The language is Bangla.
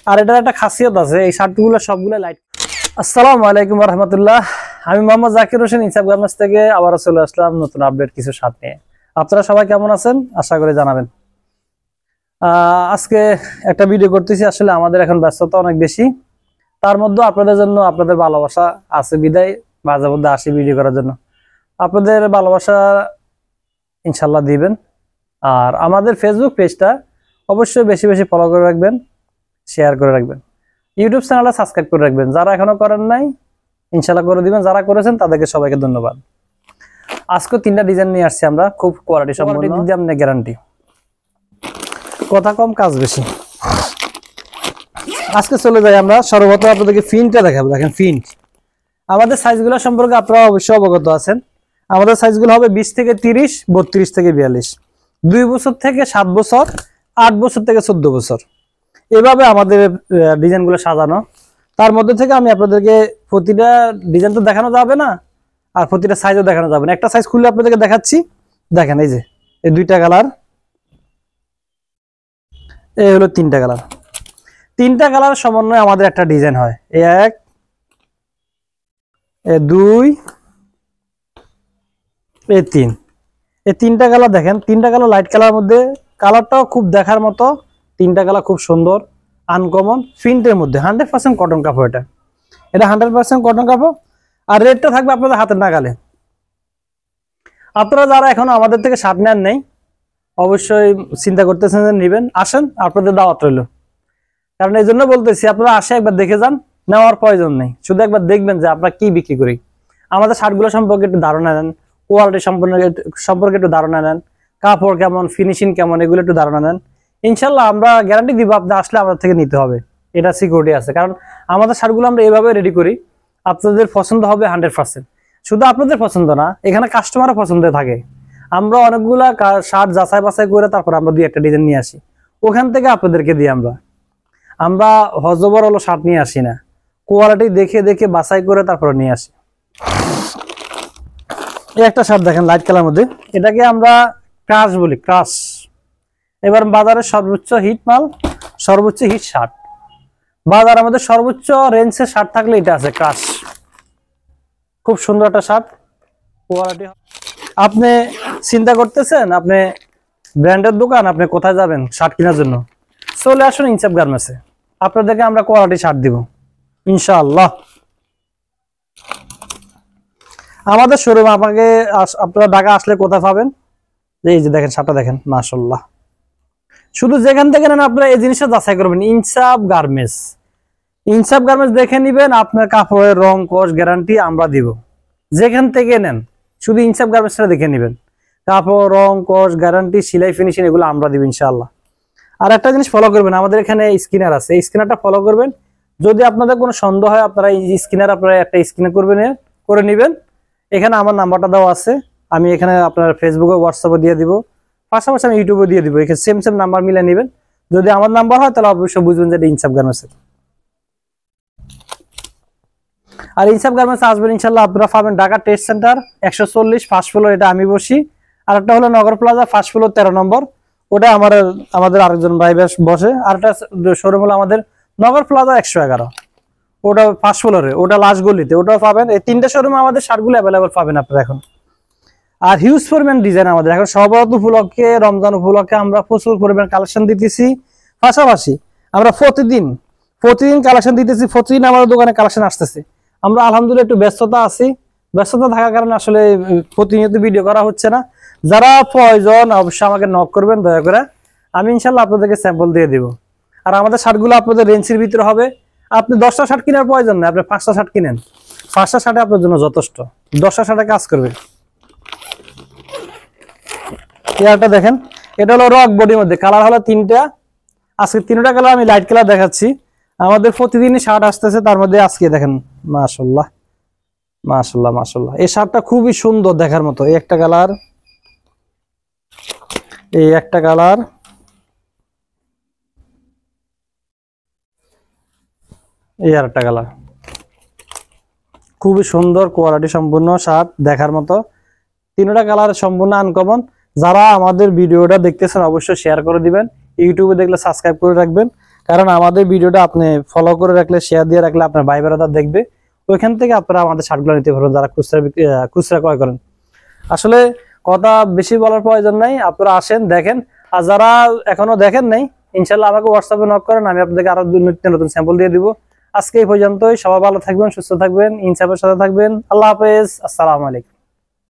আর এটার একটা খাসিয়ত আছে, এই শার্টগুলো সবগুলো লাইট। আসসালামু আলাইকুম ওয়া রাহমাতুল্লাহ। আমি মোহাম্মদ জাকির হোসেন ইনসাফ গার্মেন্টস থেকে আবার চলে আসলাম নতুন আপডেট কিছু শার্ট নিয়ে। আপনারা সবাই কেমন আছেন আশা করি জানাবেন। আজকে একটা ভিডিও করতেছি, আসলে আমাদের এখন ব্যস্ততা অনেক বেশি, তার মধ্যে আপনাদের জন্য আপনাদের ভালোবাসা আছে বিদায় মাঝে মধ্যে আসি ভিডিও করার জন্য। আপনাদের ভালোবাসা ইনশাল্লাহ দিবেন। আর আমাদের ফেসবুক পেজটা অবশ্যই বেশি বেশি ফলো করে রাখবেন, শেয়ার করে রাখবেন, ইউটিউব চ্যানেলটা সাবস্ক্রাইব করে রাখবেন। যারা এখনো করেন নাই ইনশাল্লাহ করে দিবেন, যারা করেছেন তাদেরকে সবাইকে ধন্যবাদ। আজকে 3টা ডিজাইন নিয়ে আসছি আমরা, খুব কোয়ালিটি সম্পন্ন, আপনি গ্যারান্টি, কথা কম কাজ বেশি। আজকে চলে যাই আমরা সর্বপ্রথম আপনাদেরকে ফিনটা দেখাবো। দেখেন ফিন, আমাদের সাইজগুলো সম্পর্কে আপনারা অবশ্যই অবগত আছেন। আমাদের সাইজগুলো হবে 20 থেকে 30, 32 থেকে 42, 2 বছর থেকে 7 বছর, 8 বছর থেকে 14 বছর, এভাবে আমাদের ডিজাইনগুলো সাজানো। তার মধ্যে থেকে আমি আপনাদেরকে প্রতিটা ডিজাইন তো দেখানো যাবে না, আর প্রতিটা সাইজও দেখানো যাবে না। একটা সাইজ খুলে আপনাদেরকে দেখাচ্ছি। দেখেন এই যে এই 2টা কালার, এই হলো 3টা কালার। 3টা কালার সমন্বয়ে আমাদের একটা ডিজাইন হয়। এই 1, এই 2, এই 3, এই 3টা কালার দেখেন। 3টা কালার লাইট কালার মধ্যে, কালারটাও খুব দেখার মতো। 3টা কালার খুব সুন্দর, আনকমন, প্রিন্টের মধ্যে 100% কটন কাপড়। এটা 100% কটন কাপড়। আর রেটটা থাকবে আপনাদের হাতের নাগালে। আপনারা যারা এখনো আমাদের থেকে শার্ট নেন নাই অবশ্যই চিন্তা করতেছেন যে নেবেন, আসেন, আপনাদের দাওয়াত রইল। কারণ এই জন্য বলতেছি আপনারা আসে একবার দেখে যান, নেওয়ার প্রয়োজন নেই, শুধু একবার দেখবেন যে আমরা কি বিক্রি করি। আমাদের শার্টগুলো সম্পর্কে একটু ধারণা নেন, কোয়ালিটি সম্পর্কে একটু ধারণা নেন, কাপড় কেমন, ফিনিশিং কেমন, এগুলো একটু ধারণা নেন। ইনশাল্লাহ আমরা গ্যারান্টি দিব আপনি আসলে আমাদের থেকে নিতে হবে, এটা সিকিউরিটি আছে। কারণ আমাদের শার্টগুলো আমরা এভাবে রেডি করি, আপনাদের পছন্দ হবে 100%। শুধু আপনাদের পছন্দ না, এখানে কাস্টমারও পছন্দ থাকে। আমরা অনেকগুলা শার্ট যাচাই বাছাই করে তারপর আমরা 2-1টা ডিজাইন নিয়ে আসি, ওখান থেকে আপনাদেরকে দিই। আমরা হজবর হলো শার্ট নিয়ে আসি না, কোয়ালিটি দেখে দেখে বাছাই করে তারপর নিয়ে আসি। এই একটা শার্ট দেখেন লাইট কালার মধ্যে, এটাকে আমরা ক্রাশ বলি, ক্রাশ। এবার বাজারের সর্বোচ্চ হিট মাল, সর্বোচ্চ হিট শার্ট, বাজার আমাদের সর্বোচ্চ রেঞ্জের শার্ট থাকলে এটা আছে ক্রাশ। খুব সুন্দর একটা শার্ট, কোয়ালিটি। আপনি চিন্তা করতেছেন আপনি ব্র্যান্ডের দোকান, আপনি কোথায় যাবেন শার্ট কেনার জন্য, চলে আসুন ইনসাফ গার্মেন্টসে, আপনাদেরকে আমরা কোয়ালিটি শার্ট দিব ইনশাআল্লাহ। আমাদের শোরুম আপনাকে আপনারা ঢাকা আসলে কোথায় পাবেন, এই যে দেখেন শার্টটা দেখেন, মাশাআল্লাহ। শুধু যেখান থেকে নেন আপনারা এই জিনিসটা যাচাই করবেন, ইনসাফ গার্মেন্টস। ইনসাফ গার্মেন্টস দেখে নিবেন, আপনার কাপড়ের রং কস গ্যারান্টি আমরা দিব। যেখান থেকে নেন শুধু ইনসাফ গার্মেন্টসটা দেখে নিবেন, কাপড় রং কস গ্যারান্টি, সেলাই ফিনিশিং এগুলো আমরা দিব ইনশাআল্লাহ। আর একটা জিনিস ফলো করবেন, আমাদের এখানে স্ক্যানার আছে, এই স্ক্যানারটা ফলো করবেন। যদি আপনাদের কোনো সন্দেহ হয় আপনারা এই স্ক্যানার আপনারা একটা স্ক্যান করে নেবেন। এখানে আমার নাম্বারটা দেওয়া আছে, আমি এখানে আপনার ফেসবুকে হোয়াটসঅ্যাপে দিয়ে দিব, পাশাপাশি আমি ইউটিউবে দিয়ে দিব। এখানে সেম নাম্বার মিলে নেবেন। যদি আমার নাম্বার হয় তাহলে অবশ্যই বুঝবেন যে এটা ইনসাফ গার্মেন্টসের। আর ইনসাফ গার্মেন্টস আসবেন ইনশাল্লাহ, আপনারা পাবেন Dhaka trade centre 140 first floor, এটা আমি বসি। আর একটা হলো নগর প্লাজা ফার্স্ট ফ্লোর 13 নম্বর, ওটা আমাদের আরেকজন ভাই বসে। আর একটা শোরুম হলো আমাদের নগর প্লাজা 111, ওটা ফার্স্ট ফ্লোরে, ওটা লাস্ট গলিতে, ওটাও পাবেন। এই 3টা শোরুমে আমাদের শার্টগুলো অ্যাভেলেবল পাবেন আপনারা এখন। আর হিউজ পরিমাণ ডিজাইন আমাদের এখন শরবত উপলক্ষে, রমজান উপলক্ষে আমরা প্রচুর পরিমাণ কালেকশন দিতেছি। পাশাপাশি আমরা প্রতিদিন কালেকশন দিতেছি, প্রতিদিন আমাদের দোকানে কালেকশন আসতেছে। আমরা আলহামদুলিল্লাহ একটু ব্যস্ততা আছি, ব্যস্ততা থাকার কারণে আসলে প্রতিনিয়ত ভিডিও করা হচ্ছে না। যারা প্রয়োজন অবশ্যই আমাকে নক করবেন দয়া করে, আমি ইনশাল্লাহ আপনাদেরকে স্যাম্পল দিয়ে দিব। আর আমাদের শার্টগুলো আপনাদের রেঞ্জের ভিতরে হবে। আপনি 10টা শার্ট কেনার প্রয়োজন নেই, আপনি 5টা শার্ট কিনেন, 5টা শার্টে আপনার জন্য যথেষ্ট, 10টা শার্টে কাজ করবে। এটা দেখেন, এটা হলো রক বডির মধ্যে, কালার হলো 3টা। আজকে 3টা কালার আমি লাইট কালার দেখাচ্ছি। আমাদের প্রতিদিনই শার্ট আসতেছে, তার মধ্যে আজকে দেখেন মাশাআল্লাহ মাশাআল্লাহ মাশাআল্লাহ, এই শার্টটা খুবই সুন্দর দেখার মতো। এই একটা কালার, এই একটা কালার, এই আর একটা কালার, খুবই সুন্দর কোয়ালিটি সম্পূর্ণ শার্ট দেখার মতো। 3টা কালার সম্পূর্ণ আনকমন। যারা আমাদের ভিডিওটা দেখতেছেন অবশ্যই শেয়ার করে দিবেন, ইউটিউবে দেখলে সাবস্ক্রাইব করে রাখবেন, কারণ আমাদের ভিডিওটা আপনি ফলো করে রাখলে, শেয়ার দিয়ে রাখলে আপনার ভাই বেড়াদার দেখবে, ওইখান থেকে আপনারা আমাদের শার্টগুলো নিতে পারবেন যারা খুচরা ক্রয় করেন। আসলে কথা বেশি বলার প্রয়োজন নাই, আপনারা আসেন দেখেন। আর যারা এখনো দেখেন নাই, ইনশাল্লাহ আমাকে হোয়াটসঅ্যাপে নক করেন, আমি আপনাদেরকে আরো নতুন স্যাম্পল দিয়ে দিব। আজকে এই পর্যন্তই, সবাই ভালো থাকবেন, সুস্থ থাকবেন, ইনসাফের সাথে থাকবেন। আল্লাহ হাফেজ, আসসালামু আলাইকুম।